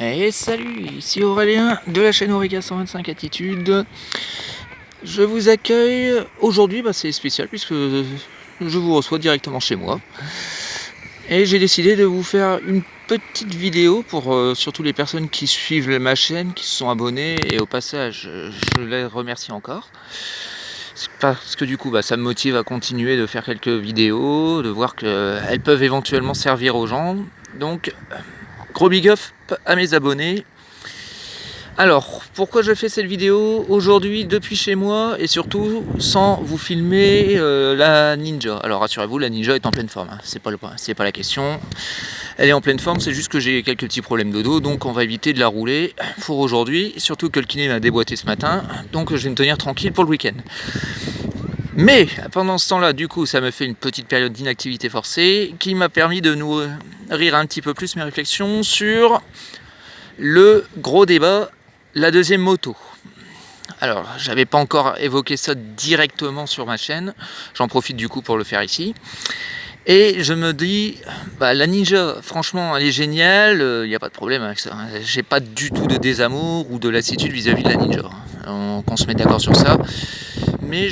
Et salut, ici Aurélien de la chaîne Auriga 125 Attitude. Je vous accueille aujourd'hui, c'est spécial puisque je vous reçois directement chez moi. Et j'ai décidé de vous faire une petite vidéo pour surtout les personnes qui suivent ma chaîne, qui se sont abonnées. Et au passage, je les remercie encore. Parce que du coup, ça me motive à continuer de faire quelques vidéos, de voir qu'elles peuvent éventuellement servir aux gens. Donc, gros big up à mes abonnés. Alors, pourquoi je fais cette vidéo aujourd'hui depuis chez moi et surtout sans vous filmer la Ninja. Alors rassurez-vous, la Ninja est en pleine forme, hein. C'est pas la question. Elle est en pleine forme, c'est juste que j'ai quelques petits problèmes de dos, donc on va éviter de la rouler pour aujourd'hui. Surtout que le kiné m'a déboîté ce matin, donc je vais me tenir tranquille pour le week-end. Mais pendant ce temps-là, du coup, ça me fait une petite période d'inactivité forcée qui m'a permis de nourrir un petit peu plus mes réflexions sur le gros débat. La deuxième moto. Alors, j'avais pas encore évoqué ça directement sur ma chaîne. J'en profite du coup pour le faire ici. Et je me dis, la Ninja, franchement, elle est géniale. Il n'y a pas de problème avec ça. J'ai pas du tout de désamour ou de lassitude vis-à-vis de la Ninja. Qu'on se mette d'accord sur ça. Mais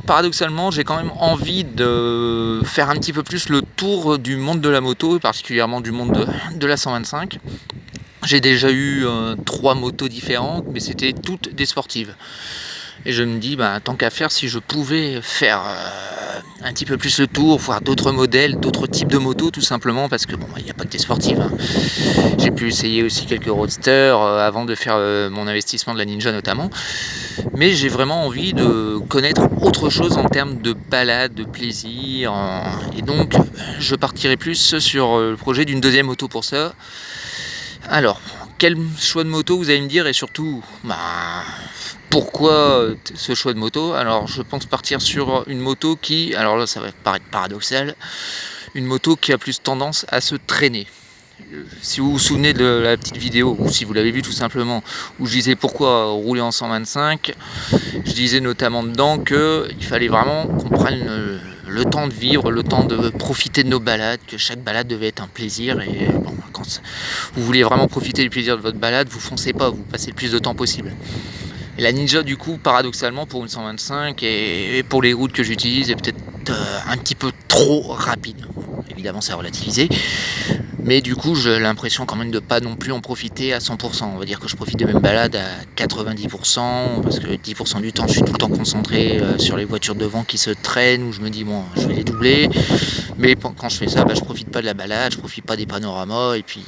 paradoxalement, j'ai quand même envie de faire un petit peu plus le tour du monde de la moto, particulièrement du monde de la 125. J'ai déjà eu 3 motos différentes, mais c'était toutes des sportives. Et je me dis, tant qu'à faire, si je pouvais faire un petit peu plus le tour, voir d'autres modèles, d'autres types de motos, tout simplement, parce que il n'y a pas que des sportives, hein. J'ai pu essayer aussi quelques roadsters avant de faire mon investissement de la Ninja notamment. Mais j'ai vraiment envie de connaître autre chose en termes de balade, de plaisir. Et donc, je partirai plus sur le projet d'une deuxième moto pour ça. Alors, quel choix de moto vous allez me dire et surtout, pourquoi ce choix de moto? Alors, je pense partir sur une moto qui, alors là ça va paraître paradoxal, une moto qui a plus tendance à se traîner. Si vous vous souvenez de la petite vidéo, ou si vous l'avez vu tout simplement, où je disais pourquoi rouler en 125, je disais notamment dedans qu'il fallait vraiment qu'on prenne le temps de vivre, le temps de profiter de nos balades, que chaque balade devait être un plaisir. Et quand vous voulez vraiment profiter du plaisir de votre balade, vous foncez pas, vous passez le plus de temps possible. Et la Ninja, du coup, paradoxalement, pour une 125 et pour les routes que j'utilise, est peut-être un petit peu trop rapide. Évidemment, c'est relativisé. Mais du coup, j'ai l'impression quand même de pas non plus en profiter à 100%. On va dire que je profite de mes balades à 90%, parce que 10% du temps, je suis tout le temps concentré sur les voitures devant qui se traînent, où je me dis, je vais les doubler. Mais quand je fais ça, je profite pas de la balade, je profite pas des panoramas, et puis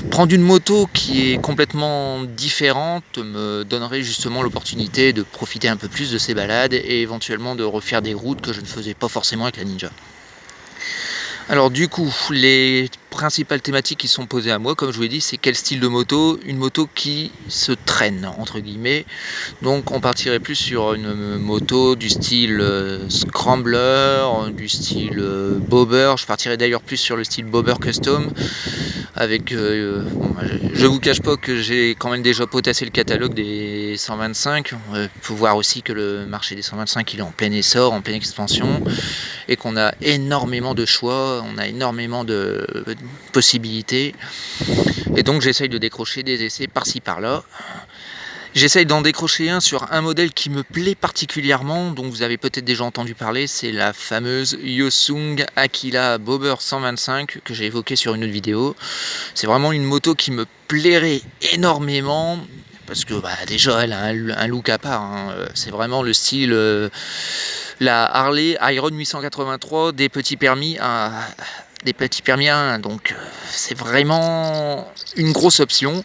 prendre une moto qui est complètement différente me donnerait justement l'opportunité de profiter un peu plus de ces balades et éventuellement de refaire des routes que je ne faisais pas forcément avec la Ninja. Alors du coup, les principales thématiques qui sont posées à moi, comme je vous l'ai dit, c'est quel style de moto? Une moto qui se traîne, entre guillemets. Donc on partirait plus sur une moto du style Scrambler, du style Bobber. Je partirais d'ailleurs plus sur le style Bobber Custom. Avec, je vous cache pas que j'ai quand même déjà potassé le catalogue des 125. Il faut voir aussi que le marché des 125 il est en plein essor, en pleine expansion, et qu'on a énormément de choix, on a énormément de possibilités. Et donc j'essaye de décrocher des essais par-ci par-là. J'essaye d'en décrocher un sur un modèle qui me plaît particulièrement, dont vous avez peut-être déjà entendu parler, c'est la fameuse Yosung Aquila Bobber 125 que j'ai évoquée sur une autre vidéo. C'est vraiment une moto qui me plairait énormément, parce que déjà elle a un look à part, hein. C'est vraiment le style la Harley Iron 883 des petits permis à 1, donc c'est vraiment une grosse option,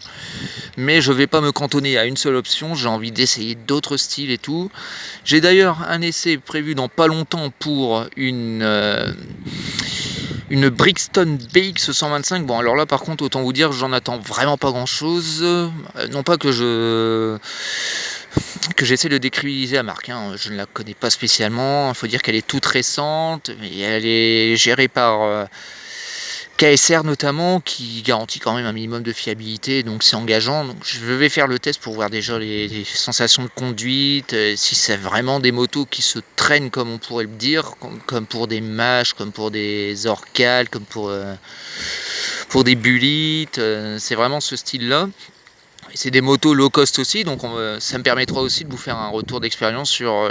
mais je vais pas me cantonner à une seule option, j'ai envie d'essayer d'autres styles et tout. J'ai d'ailleurs un essai prévu dans pas longtemps pour une Brixton BX 125. Bon alors là par contre autant vous dire j'en attends vraiment pas grand chose, non pas que j'essaie de décriviser la marque, hein. Je ne la connais pas spécialement, il faut dire qu'elle est toute récente, mais elle est gérée par KSR notamment, qui garantit quand même un minimum de fiabilité, donc c'est engageant. Donc je vais faire le test pour voir déjà les sensations de conduite, si c'est vraiment des motos qui se traînent comme on pourrait le dire, comme pour des Mash, comme pour des Orcal, comme pour pour des bullites, c'est vraiment ce style-là. C'est des motos low cost aussi, donc ça me permettra aussi de vous faire un retour d'expérience sur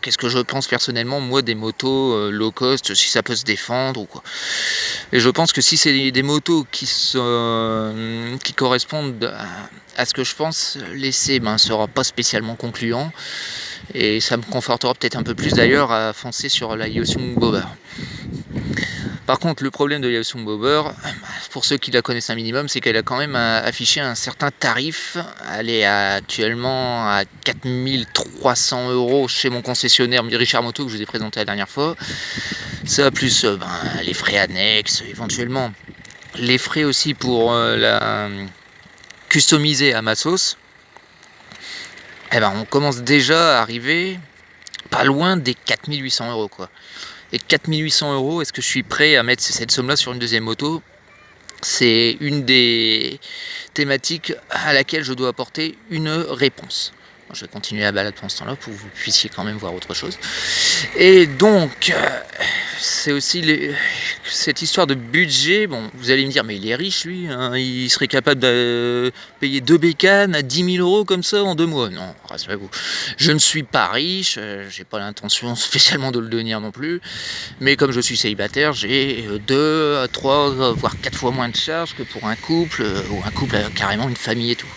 qu'est-ce que je pense personnellement, moi, des motos low cost, si ça peut se défendre ou quoi. Et je pense que si c'est des motos qui correspondent à ce que je pense, l'essai sera pas spécialement concluant. Et ça me confortera peut-être un peu plus d'ailleurs à foncer sur la Yoosung Bobber. Par contre, le problème de Yoosung Bobber, pour ceux qui la connaissent un minimum, c'est qu'elle a quand même affiché un certain tarif. Elle est actuellement à 4300 € chez mon concessionnaire Richard Moto que je vous ai présenté la dernière fois. Ça plus les frais annexes, éventuellement les frais aussi pour la customiser à ma sauce. On commence déjà à arriver pas loin des 4800 € quoi. Et 4800 €, est-ce que je suis prêt à mettre cette somme-là sur une deuxième moto? C'est une des thématiques à laquelle je dois apporter une réponse. Je vais continuer la balade pendant ce temps-là pour que vous puissiez quand même voir autre chose. Et donc, c'est aussi cette histoire de budget. Bon, vous allez me dire, mais il est riche lui, hein, il serait capable de payer 2 bécanes à 10 000 € comme ça en 2 mois. Non, rassurez-vous, je ne suis pas riche, j'ai pas l'intention spécialement de le devenir non plus. Mais comme je suis célibataire, j'ai 2, 3, voire 4 fois moins de charges que pour un couple, ou un couple avec carrément une famille et tout.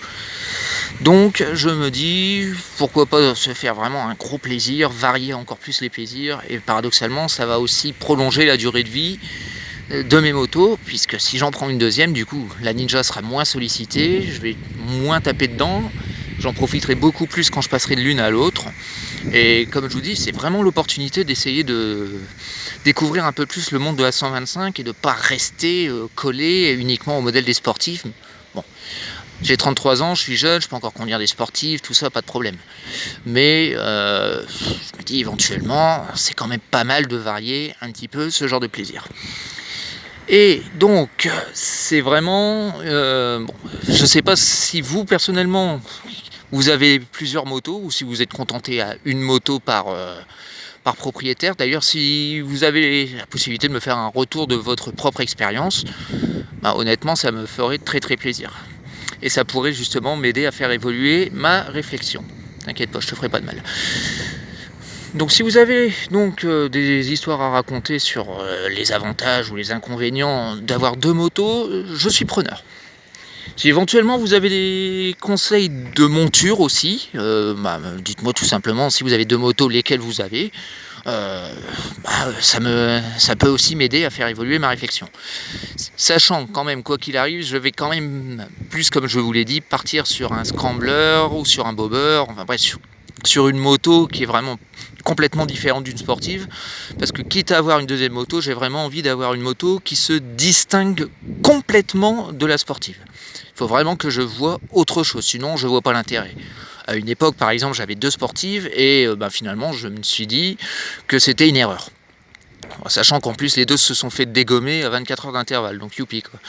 Donc je me dis, pourquoi pas se faire vraiment un gros plaisir, varier encore plus les plaisirs, et paradoxalement ça va aussi prolonger la durée de vie de mes motos, puisque si j'en prends une deuxième, du coup la Ninja sera moins sollicitée, je vais moins taper dedans, j'en profiterai beaucoup plus quand je passerai de l'une à l'autre, et comme je vous dis, c'est vraiment l'opportunité d'essayer de découvrir un peu plus le monde de la 125 et de ne pas rester collé uniquement au modèle des sportifs. Bon. J'ai 33 ans, je suis jeune, je peux encore conduire des sportifs, tout ça, pas de problème. Mais je me dis éventuellement, c'est quand même pas mal de varier un petit peu ce genre de plaisir. Et donc, c'est vraiment... je sais pas si vous, personnellement, vous avez plusieurs motos, ou si vous êtes contenté à une moto par propriétaire. D'ailleurs, si vous avez la possibilité de me faire un retour de votre propre expérience, honnêtement, ça me ferait très très plaisir. Et ça pourrait justement m'aider à faire évoluer ma réflexion. T'inquiète pas, je te ferai pas de mal. Donc si vous avez donc des histoires à raconter sur les avantages ou les inconvénients d'avoir 2 motos, je suis preneur. Si éventuellement vous avez des conseils de monture aussi, dites-moi tout simplement si vous avez 2 motos, lesquelles vous avez. Ça peut aussi m'aider à faire évoluer ma réflexion. Sachant quand même, quoi qu'il arrive, je vais quand même, plus comme je vous l'ai dit, partir sur un scrambler ou sur un bobber, enfin bref, sur une moto qui est vraiment complètement différente d'une sportive, parce que quitte à avoir une deuxième moto, j'ai vraiment envie d'avoir une moto qui se distingue complètement de la sportive. Il faut vraiment que je vois autre chose, sinon je vois pas l'intérêt. À une époque, par exemple, j'avais 2 sportives et finalement, je me suis dit que c'était une erreur. Sachant qu'en plus, les 2 se sont fait dégommer à 24 heures d'intervalle, donc youpi quoi.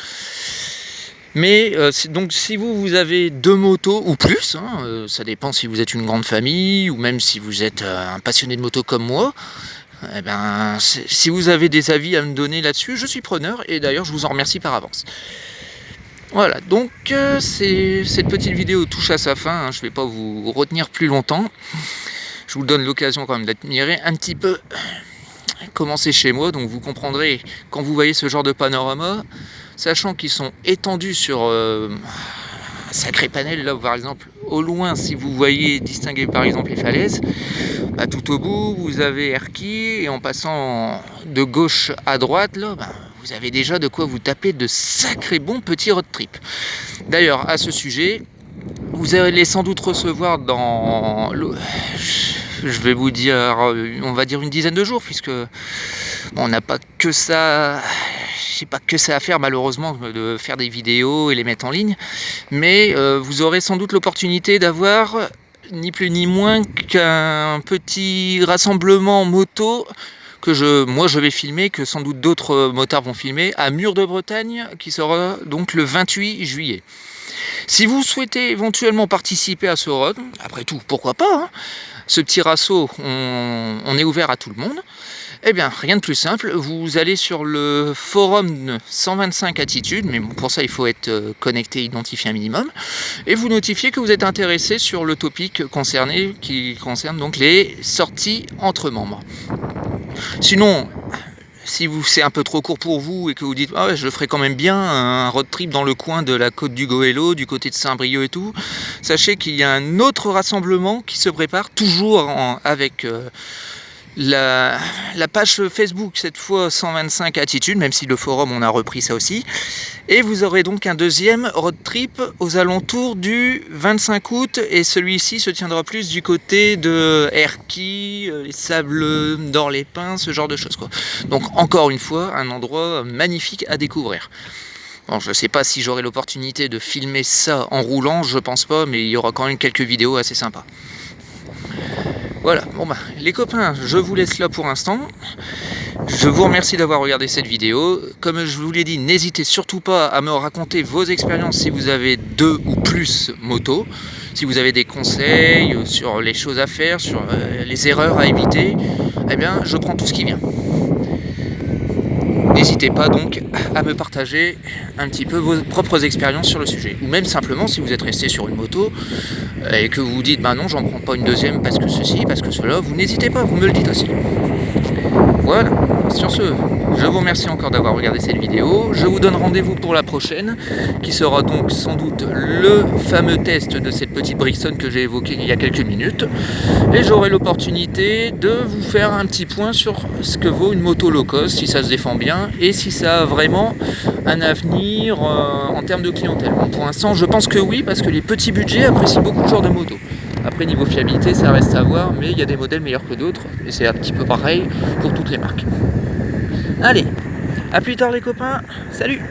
Mais donc si vous avez 2 motos ou plus, ça dépend si vous êtes une grande famille ou même si vous êtes un passionné de moto comme moi, si vous avez des avis à me donner là-dessus, je suis preneur et d'ailleurs je vous en remercie par avance. Voilà, donc cette petite vidéo touche à sa fin, je ne vais pas vous retenir plus longtemps. Je vous donne l'occasion quand même d'admirer un petit peu comment c'est chez moi, donc vous comprendrez quand vous voyez ce genre de panorama, sachant qu'ils sont étendus sur un sacré panel, là par exemple, au loin si vous voyez distinguer par exemple les falaises, tout au bout vous avez Erquy et en passant de gauche à droite, là, vous avez déjà de quoi vous taper de sacrés bons petits road trips. D'ailleurs, à ce sujet, vous allez sans doute recevoir dans... Je vais vous dire, on va dire une dizaine de jours, puisque on n'a pas que ça... J'ai pas que ça à faire malheureusement, de faire des vidéos et les mettre en ligne. Mais vous aurez sans doute l'opportunité d'avoir ni plus ni moins qu'un petit rassemblement moto que moi je vais filmer, que sans doute d'autres motards vont filmer, à Mur de Bretagne, qui sera donc le 28 juillet. Si vous souhaitez éventuellement participer à ce run, après tout, pourquoi pas, ce petit rasso, on est ouvert à tout le monde. Eh bien, rien de plus simple, vous allez sur le forum 125 attitudes, mais bon, pour ça il faut être connecté, identifié un minimum, et vous notifiez que vous êtes intéressé sur le topic concerné, qui concerne donc les sorties entre membres. Sinon, si c'est un peu trop court pour vous et que vous dites ah ouais, je ferais quand même bien un road trip dans le coin de la côte du Goëlo, du côté de Saint-Brieuc et tout, sachez qu'il y a un autre rassemblement qui se prépare, toujours avec la page Facebook, cette fois 125 attitudes, même si le forum on a repris ça aussi, et vous aurez donc un deuxième road trip aux alentours du 25 août, et celui-ci se tiendra plus du côté de Erquy, les Sables d'Orlépin, ce genre de choses quoi. Donc encore une fois, un endroit magnifique à découvrir. Bon, je ne sais pas si j'aurai l'opportunité de filmer ça en roulant, je pense pas, mais il y aura quand même quelques vidéos assez sympas. Voilà, bon bah les copains, je vous laisse là pour l'instant. Je vous remercie d'avoir regardé cette vidéo. Comme je vous l'ai dit, n'hésitez surtout pas à me raconter vos expériences si vous avez 2 ou plus motos. Si vous avez des conseils sur les choses à faire, sur les erreurs à éviter, eh bien je prends tout ce qui vient. N'hésitez pas donc à me partager un petit peu vos propres expériences sur le sujet. Ou même simplement si vous êtes resté sur une moto et que vous vous dites bah non j'en prends pas une deuxième parce que ceci, parce que cela, vous n'hésitez pas, vous me le dites aussi. Voilà, sur ce, je vous remercie encore d'avoir regardé cette vidéo. Je vous donne rendez-vous pour la prochaine, qui sera donc sans doute le fameux test de cette petite Brixton que j'ai évoqué il y a quelques minutes. Et j'aurai l'opportunité de vous faire un petit point sur ce que vaut une moto low cost, si ça se défend bien, et si ça a vraiment un avenir en termes de clientèle. Bon, pour l'instant, je pense que oui, parce que les petits budgets apprécient beaucoup le genre de moto. Après, niveau fiabilité, ça reste à voir, mais il y a des modèles meilleurs que d'autres, et c'est un petit peu pareil pour toutes les marques. Allez, à plus tard les copains, salut!